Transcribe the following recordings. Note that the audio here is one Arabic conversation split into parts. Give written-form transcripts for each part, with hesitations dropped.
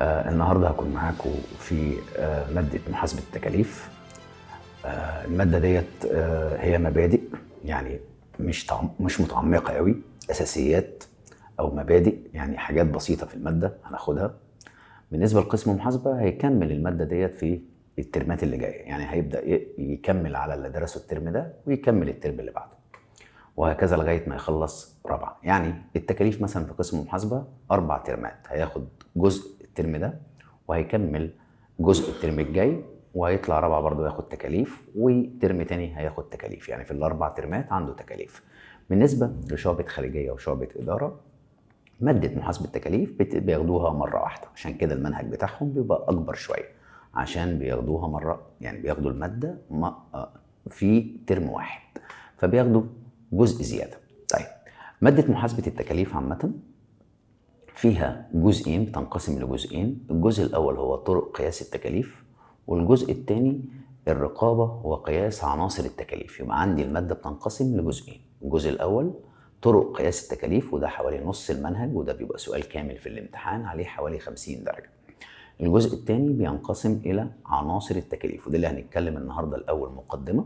النهارده هكون معاكم في مادة محاسبة التكاليف. المادة ديت هي مبادئ، يعني مش متعمقة قوي، أساسيات أو مبادئ، يعني حاجات بسيطة في المادة هناخدها. بالنسبة لقسم محاسبة هيكمل المادة ديت في الترمات اللي جاية، يعني هيبدأ يكمل على اللي درسه الترم ده ويكمل الترم اللي بعده، وهكذا لغاية ما يخلص رابعة. يعني التكاليف مثلا في قسم محاسبة 4 ترمات، هياخد جزء الترم ده وهيكمل جزء الترم الجاي، وهيطلع رابعة برضه ياخد تكاليف، وترم تاني هياخد تكاليف. يعني في الأربع ترمات عنده تكاليف. بالنسبة لشعبة خارجية وشعبة إدارة، مادة محاسبة التكاليف بياخدوها مرة واحدة، عشان كده المنهج بتاعهم بيبقى أكبر شوية، عشان بياخدوها مرة، يعني بياخدوا المادة في ترم واحد، فبياخدوا جزء زيادة. طيب، مادة محاسبة التكاليف عامة فيها جزئين، بتنقسم لجزئين. الجزء الأول هو طرق قياس التكاليف، والجزء الثاني الرقابة وقياس عناصر التكاليف. يبقى عندي المادة بتنقسم لجزئين. الجزء الأول طرق قياس التكاليف، وده حوالي نص المنهج، وده بيبقى سؤال كامل في الامتحان عليه حوالي 50 درجة. الجزء الثاني بينقسم إلى عناصر التكاليف، وده اللي هنتكلم النهاردة. الأول مقدمة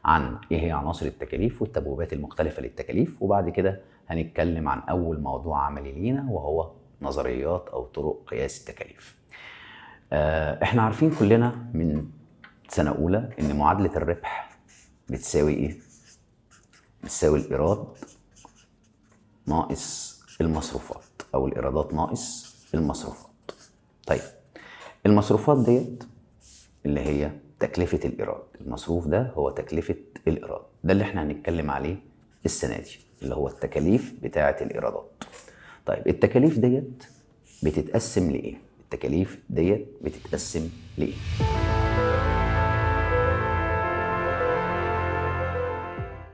عن إيه هي عناصر التكاليف والتبويبات المختلفة للتكاليف، وبعد كده هنتكلم عن أول موضوع عملي لينا وهو نظريات أو طرق قياس التكاليف. إحنا عارفين كلنا من سنة أولى إن معادلة الربح بتساوي إيه؟ بتساوي الإيراد ناقص المصروفات، أو الإيرادات ناقص المصروفات. طيب، المصروفات ديت اللي هي تكلفة الإيراد. المصروف ده هو تكلفة الإيراد، ده اللي احنا هنتكلم عليه السنة دي، اللي هو التكاليف بتاعة الإيرادات. طيب، التكاليف ديت بتتقسم لإيه؟ التكاليف ديت بتتقسم لإيه؟